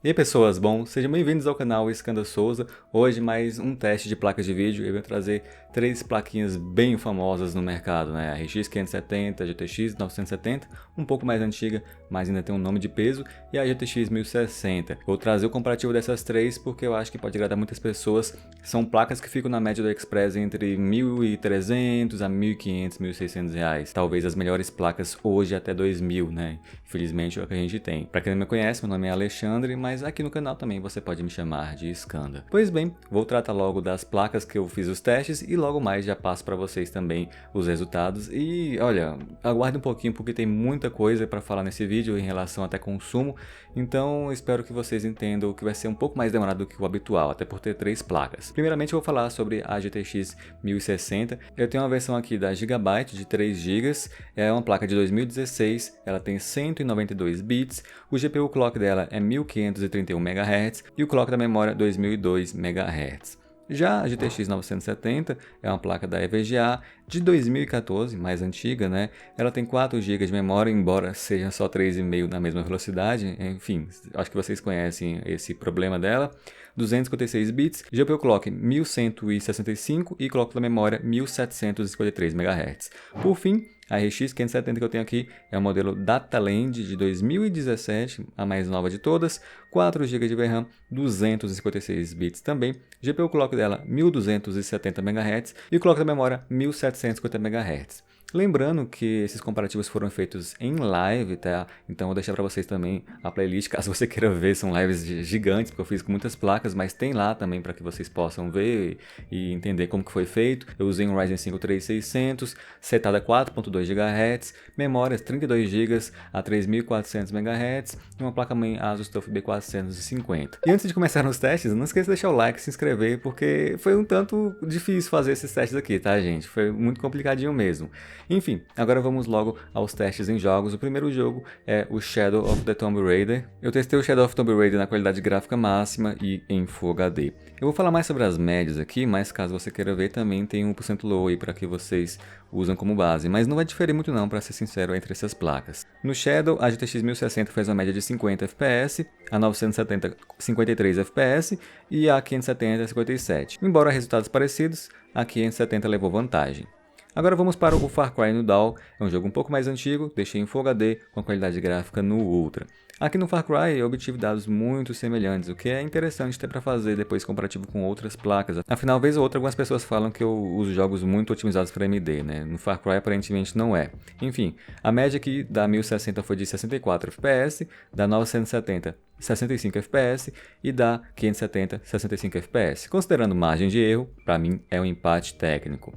E aí pessoas, bom, sejam bem-vindos ao canal Skanda Souza. Hoje mais um teste de placas de vídeo. Eu vou trazer três plaquinhas bem famosas no mercado, né? A RX 570, a GTX 970, um pouco mais antiga, mas ainda tem um nome de peso, e a GTX 1060. Vou trazer o comparativo dessas três porque eu acho que pode agradar muitas pessoas. São placas que ficam na média do AliExpress entre 1.300 a 1.500, 1.600 reais. Talvez as melhores placas hoje até 2.000, né? Infelizmente é o que a gente tem. Para quem não me conhece, meu nome é Alexandre, mas aqui no canal também você pode me chamar de Skanda. Pois bem, vou tratar logo das placas que eu fiz os testes e logo mais já passo para vocês também os resultados. E olha, aguarde um pouquinho porque tem muita coisa para falar nesse vídeo em relação até consumo, então espero que vocês entendam que vai ser um pouco mais demorado do que o habitual, até por ter três placas. Primeiramente eu vou falar sobre a GTX 1060. Eu tenho uma versão aqui da Gigabyte de 3 GB, é uma placa de 2016, ela tem 192 bits, o GPU clock dela é 1531 MHz e o clock da memória 2002 MHz. Já a GTX 970 é uma placa da EVGA de 2014, mais antiga, né? Ela tem 4 GB de memória, embora seja só 3,5 na mesma velocidade. Enfim, acho que vocês conhecem esse problema dela. 256 bits, GPU clock 1165 e clock da memória 1753 MHz. Por fim, a RX 570 que eu tenho aqui é o modelo Dataland de 2017, a mais nova de todas, 4 GB de VRAM, 256 bits também, GPU clock dela 1270 MHz e o clock da memória 1750 MHz. Lembrando que esses comparativos foram feitos em live, tá? Então eu vou deixar para vocês também a playlist, caso você queira ver, são lives gigantes, porque eu fiz com muitas placas, mas tem lá também para que vocês possam ver e entender como que foi feito. Eu usei um Ryzen 5 3600, setado a 4.2 GHz, memórias 32 GB a 3400 MHz e uma placa-mãe Asus TUF B450. E antes de começar nos testes, não esqueça de deixar o like e se inscrever, porque foi um tanto difícil fazer esses testes aqui, tá, gente? Foi muito complicadinho mesmo. Enfim, agora vamos logo aos testes em jogos. O primeiro jogo é o Shadow of the Tomb Raider. Eu testei o Shadow of the Tomb Raider na qualidade gráfica máxima e em Full HD. Eu vou falar mais sobre as médias aqui, mas caso você queira ver, também tem 1% low aí para que vocês usam como base. Mas não vai diferir muito não, para ser sincero, entre essas placas. No Shadow, a GTX 1060 faz uma média de 50 FPS, a 970 53 FPS e a 570 57. Embora resultados parecidos, a 570 levou vantagem. Agora vamos para o Far Cry no DAW, é um jogo um pouco mais antigo, deixei em Full HD com a qualidade gráfica no Ultra. Aqui no Far Cry eu obtive dados muito semelhantes, o que é interessante ter para fazer depois comparativo com outras placas. Afinal, vez ou outra algumas pessoas falam que eu uso jogos muito otimizados para AMD, né? No Far Cry aparentemente não é. Enfim, a média aqui da 1060 foi de 64 FPS, da 970 65 FPS e da 570 65 FPS. Considerando margem de erro, para mim é um empate técnico.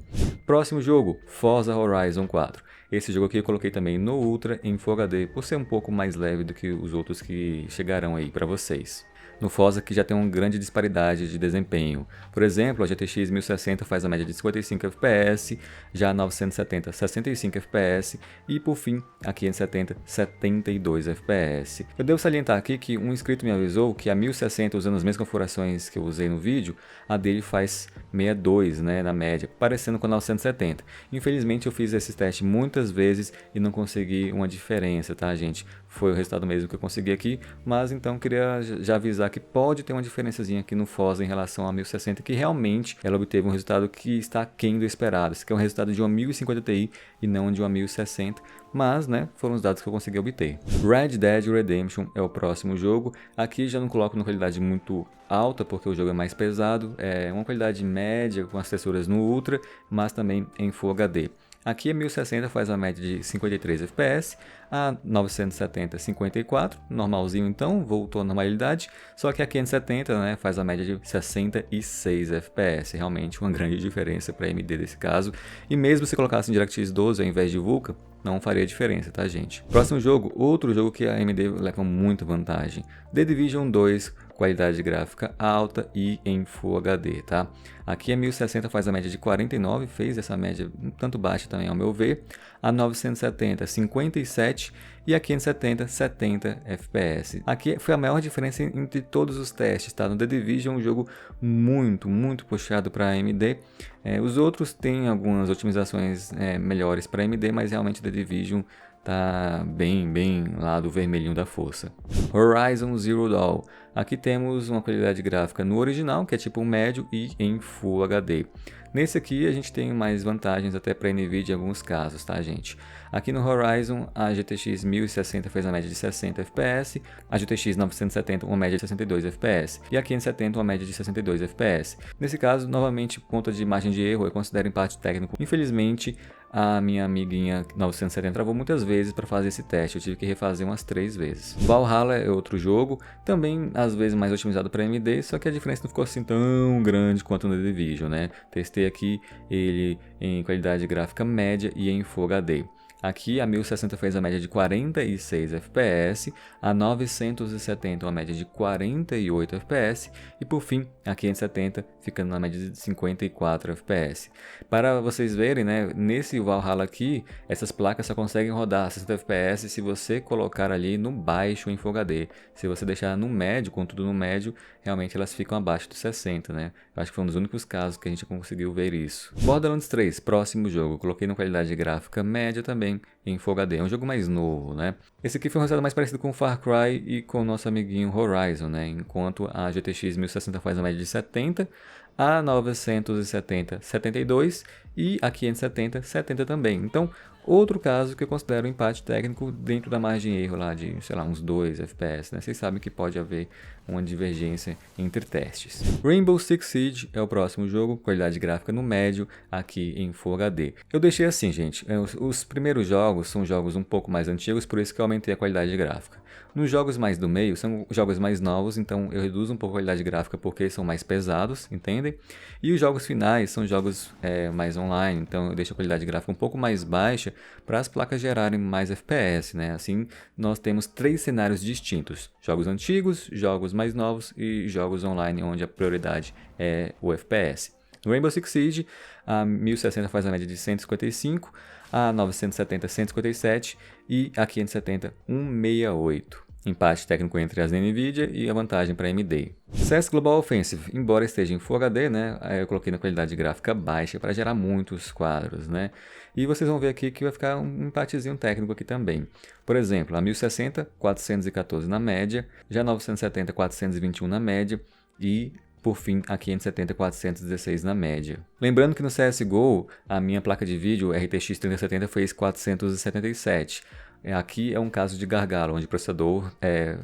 Próximo jogo, Forza Horizon 4. Esse jogo aqui eu coloquei também no Ultra em Full HD, por ser um pouco mais leve do que os outros que chegarão aí para vocês. No Forza que já tem uma grande disparidade de desempenho. Por exemplo, a GTX 1060 faz a média de 55 FPS, já a 970 65 FPS e por fim a 570 72 FPS. Eu devo salientar aqui que um inscrito me avisou que a 1060 usando as mesmas configurações que eu usei no vídeo, a dele faz 62, né, na média, parecendo com a 970. Infelizmente eu fiz esse teste muitas vezes e não consegui uma diferença, tá, gente? Foi o resultado mesmo que eu consegui aqui, mas então queria já avisar que pode ter uma diferençazinha aqui no Forza em relação a 1060, que realmente ela obteve um resultado que está aquém do esperado. Esse aqui é um resultado de uma 1050 Ti e não de uma 1060, mas, né, foram os dados que eu consegui obter. Red Dead Redemption é o próximo jogo. Aqui já não coloco na qualidade muito alta, porque o jogo é mais pesado, é uma qualidade média com as texturas no Ultra, mas também em Full HD. Aqui a 1060 faz a média de 53 FPS, a 970 54, normalzinho então, voltou à normalidade, só que a 570, né, faz a média de 66 FPS, realmente uma grande diferença para AMD nesse caso, e mesmo se colocasse em DirectX 12 ao invés de Vulkan, não faria diferença, tá, gente? Próximo jogo, outro jogo que a AMD leva muita vantagem, The Division 2, qualidade gráfica alta e em Full HD, tá? Aqui a 1060 faz a média de 49, fez essa média um tanto baixa também ao meu ver, a 970 57 e a 570 70 FPS. Aqui foi a maior diferença entre todos os testes, tá? No The Division é um jogo muito puxado para AMD. Os outros têm algumas otimizações melhores para AMD, mas realmente The Division tá bem lá do vermelhinho da força. Horizon Zero Dawn. Aqui temos uma qualidade gráfica no original, que é tipo um médio, e em Full HD. Nesse aqui a gente tem mais vantagens até para NVIDIA em alguns casos, tá, gente? Aqui no Horizon, a GTX 1060 fez uma média de 60 FPS, a GTX 970 uma média de 62 FPS e a 570 uma média de 62 FPS. Nesse caso, novamente, por conta de margem de erro, eu considero empate técnico. Infelizmente, a minha amiguinha 970 travou muitas vezes para fazer esse teste, eu tive que refazer umas 3 vezes. Valhalla é outro jogo, também às vezes mais otimizado para AMD, só que a diferença não ficou assim tão grande quanto no The Division, né? Testei aqui ele em qualidade gráfica média e em Full HD. Aqui a 1060 fez a média de 46 FPS, a 970 uma média de 48 FPS e por fim a 570 ficando na média de 54 FPS. Para vocês verem, né, nesse Valhalla aqui, essas placas só conseguem rodar 60 FPS se você colocar ali no baixo em Full HD. Se você deixar no médio, com tudo no médio, realmente elas ficam abaixo dos 60, né? Eu acho que foi um dos únicos casos que a gente conseguiu ver isso. Borderlands 3, próximo jogo, coloquei na qualidade gráfica média também em Full HD, é um jogo mais novo, né? Esse aqui foi um resultado mais parecido com Far Cry e com o nosso amiguinho Horizon, né? Enquanto a GTX 1060 faz a média de 70, a 970 72 e a 570 70 também. Então, outro caso que eu considero empate técnico dentro da margem de erro lá de, sei lá, uns 2 FPS, né? Vocês sabem que pode haver uma divergência entre testes. Rainbow Six Siege é o próximo jogo, qualidade gráfica no médio, aqui em Full HD. Eu deixei assim, gente, os primeiros jogos são jogos um pouco mais antigos, por isso que eu aumentei a qualidade gráfica. Nos jogos mais do meio, são jogos mais novos, então eu reduzo um pouco a qualidade gráfica porque são mais pesados, entendem? E os jogos finais são jogos mais online, então eu deixo a qualidade gráfica um pouco mais baixa para as placas gerarem mais FPS, né? Assim, nós temos 3 cenários distintos: jogos antigos, jogos mais novos e jogos online, onde a prioridade é o FPS. No Rainbow Six Siege, a 1060 faz a média de 155, a 970 157 e a 570 168. Empate técnico entre as NVIDIA e a vantagem para AMD. CS Global Offensive, embora esteja em Full HD, né, eu coloquei na qualidade gráfica baixa para gerar muitos quadros, né? E vocês vão ver aqui que vai ficar um empatezinho técnico aqui também. Por exemplo, a 1060, 414 na média, já a 970, 421 na média e por fim, a 570 416 na média. Lembrando que no CSGO, a minha placa de vídeo RTX 3070 fez 477. Aqui é um caso de gargalo, onde o processador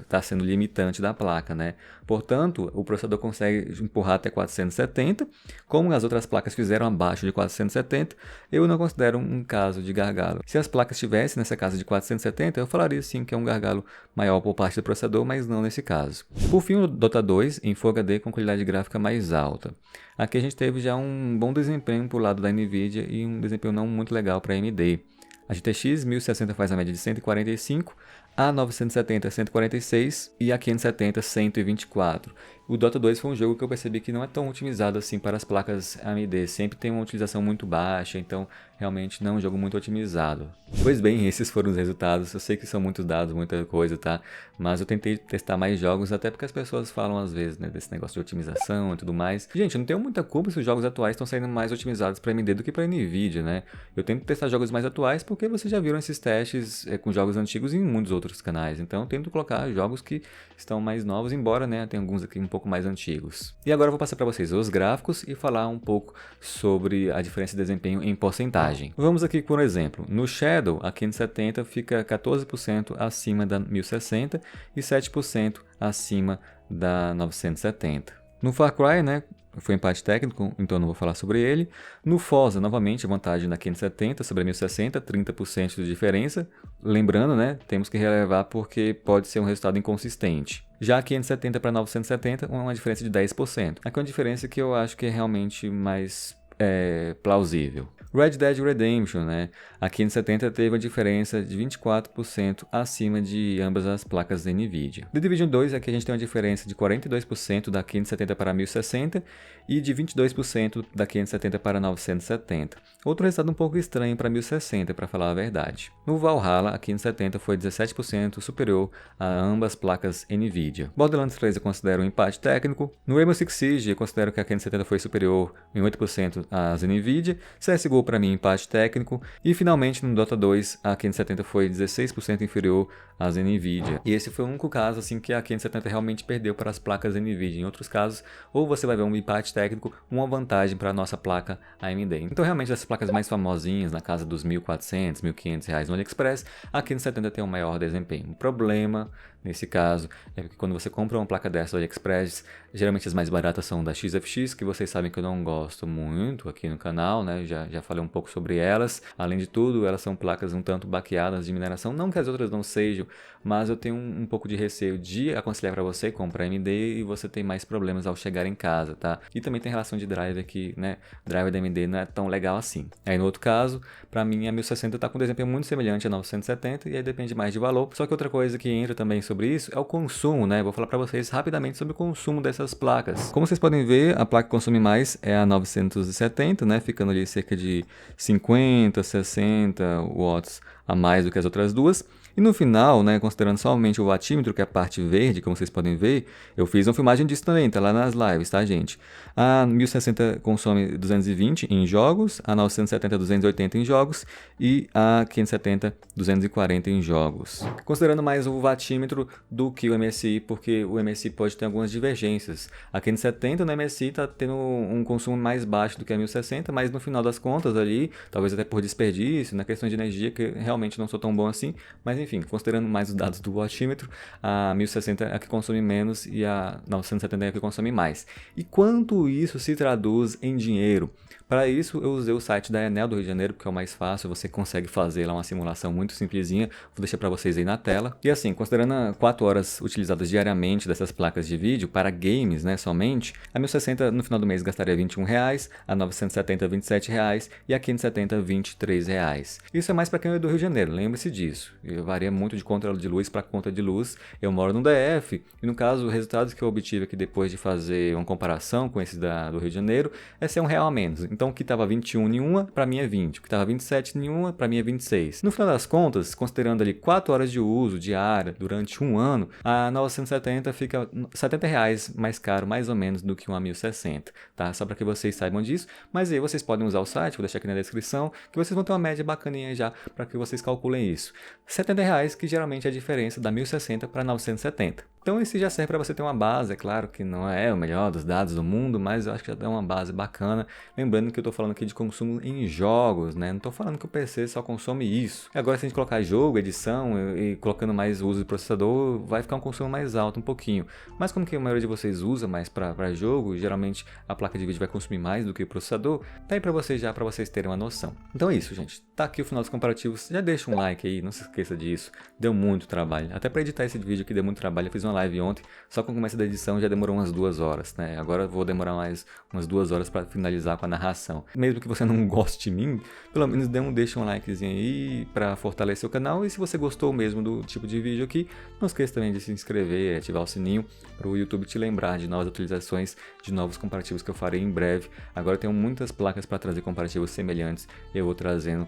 está sendo limitante da placa, né? Portanto, o processador consegue empurrar até 470, como as outras placas fizeram abaixo de 470, eu não considero um caso de gargalo. Se as placas estivessem nessa casa de 470, eu falaria sim que é um gargalo maior por parte do processador, mas não nesse caso. Por fim, o Dota 2 em Full HD com qualidade gráfica mais alta. Aqui a gente teve já um bom desempenho por lado da NVIDIA e um desempenho não muito legal para a AMD. A GTX 1060 faz a média de 145, a 970 146 e a 570 124. O Dota 2 foi um jogo que eu percebi que não é tão otimizado assim para as placas AMD, sempre tem uma utilização muito baixa, então realmente não é um jogo muito otimizado. Pois bem, esses foram os resultados, eu sei que são muitos dados, muita coisa, tá? Mas eu tentei testar mais jogos, até porque as pessoas falam às vezes, né, desse negócio de otimização e tudo mais. Gente, eu não tenho muita culpa se os jogos atuais estão saindo mais otimizados para AMD do que para NVIDIA, né? Eu tento testar jogos mais atuais porque vocês já viram esses testes com jogos antigos em muitos outros canais, então eu tento colocar jogos que estão mais novos, embora, né, tem alguns aqui um pouco mais antigos. E agora eu vou passar para vocês os gráficos e falar um pouco sobre a diferença de desempenho em porcentagem. Vamos aqui por exemplo, no Shadow a 570 fica 14% acima da 1060 e 7% acima da 970. No Far Cry, né, foi empate técnico, então não vou falar sobre ele. No Forza, novamente, a vantagem da 570 sobre a 1060, 30% de diferença. Lembrando, né, temos que relevar porque pode ser um resultado inconsistente. Já a 570 para 970, uma diferença de 10%. Aqui é uma diferença que eu acho que é realmente mais plausível. Red Dead Redemption, né? A 570 teve uma diferença de 24% acima de ambas as placas da NVIDIA. The Division 2, aqui a gente tem uma diferença de 42% da 570 para 1060 e de 22% da 570 para 970. Outro resultado um pouco estranho para 1060, para falar a verdade. No Valhalla, a 570 foi 17% superior a ambas placas NVIDIA. Borderlands 3 eu considero um empate técnico. No Rainbow Six Siege eu considero que a 570 foi superior em 8% às NVIDIA. CSGO levou para mim empate técnico, e finalmente no Dota 2 a 570 foi 16% inferior às NVIDIA. E esse foi o único caso assim que a 570 realmente perdeu para as placas NVIDIA. Em outros casos, ou você vai ver um empate técnico, uma vantagem para a nossa placa AMD. Então realmente essas placas mais famosinhas, na casa dos R$1.400, R$1.500 no AliExpress, a 570 tem um maior desempenho. O problema nesse caso é que quando você compra uma placa dessa do AliExpress, geralmente as mais baratas são da XFX, que vocês sabem que eu não gosto muito aqui no canal, né? Já falei um pouco sobre elas. Além de tudo, elas são placas um tanto baqueadas de mineração, não que as outras não sejam, mas eu tenho um pouco de receio de aconselhar para você comprar AMD e você ter mais problemas ao chegar em casa, tá? E também tem relação de driver que, né, driver da AMD não é tão legal assim. Aí no outro caso, para mim a 1060 tá com um desempenho muito semelhante a 970 e aí depende mais de valor. Só que outra coisa que entra também sobre isso é o consumo, né? Vou falar para vocês rapidamente sobre o consumo dessas placas. Como vocês podem ver, a placa que consome mais é a 970, né? Ficando ali cerca de 50, 60 watts a mais do que as outras duas. E no final, né, considerando somente o wattímetro, que é a parte verde, como vocês podem ver, eu fiz uma filmagem disso também, tá lá nas lives, tá, gente? A 1060 consome 220 em jogos, a 970 280 em jogos e a 570 240 em jogos. Considerando mais o wattímetro do que o MSI, porque o MSI pode ter algumas divergências. A 570 no MSI está tendo um consumo mais baixo do que a 1060, mas no final das contas ali, talvez até por desperdício, na questão de energia, que realmente não sou tão bom assim, mas enfim, considerando mais os dados do wattímetro, a 1060 é a que consome menos e a 970 é a que consome mais. E quanto isso se traduz em dinheiro? Para isso, eu usei o site da Enel do Rio de Janeiro, porque é o mais fácil, você consegue fazer lá uma simulação muito simplesinha, vou deixar para vocês aí na tela. E assim, considerando 4 horas utilizadas diariamente dessas placas de vídeo para games, né, somente, a 1060 no final do mês gastaria R$21, a 970 R$27 e a 570 R$23. Isso é mais para quem é do Rio de Janeiro, lembre-se disso. Varia muito de conta de luz para conta de luz. Eu moro no DF e no caso, os resultados que eu obtive aqui depois de fazer uma comparação com esses do Rio de Janeiro é ser R$1 a menos. Então o que estava 21 em uma, para mim é 20. O que estava 27 em uma, para mim é 26. No final das contas, considerando ali 4 horas de uso diária durante um ano, a 970 fica R$70 mais caro, mais ou menos, do que uma 1060, tá? Só para que vocês saibam disso. Mas aí vocês podem usar o site, vou deixar aqui na descrição, que vocês vão ter uma média bacaninha já para que vocês calculem isso. R$70, que geralmente é a diferença da 1060 para 970. Então esse já serve para você ter uma base, é claro que não é o melhor dos dados do mundo, mas eu acho que já dá uma base bacana. Lembrando que eu estou falando aqui de consumo em jogos, né? Não estou falando que o PC só consome isso. Agora se a gente colocar jogo, edição e colocando mais uso de processador, vai ficar um consumo mais alto um pouquinho. Mas como que a maioria de vocês usa mais para jogo, geralmente a placa de vídeo vai consumir mais do que o processador, tá aí para vocês já, para vocês terem uma noção. Então é isso, gente. Tá aqui o final dos comparativos. Já deixa um like aí, não se esqueça disso. Deu muito trabalho. Até para editar esse vídeo aqui deu muito trabalho. Eu fiz uma live ontem, só com o começo da edição já demorou umas 2 horas, né? Agora eu vou demorar mais umas 2 horas para finalizar com a narração. Mesmo que você não goste de mim, pelo menos deixa um likezinho aí para fortalecer o canal. E se você gostou mesmo do tipo de vídeo aqui, não esqueça também de se inscrever e ativar o sininho para o YouTube te lembrar de novas atualizações, de novos comparativos que eu farei em breve. Agora eu tenho muitas placas para trazer comparativos semelhantes e eu vou trazendo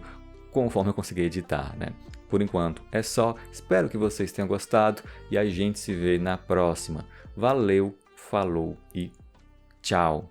conforme eu conseguir editar, né? Por enquanto é só, espero que vocês tenham gostado e a gente se vê na próxima. Valeu, falou e tchau!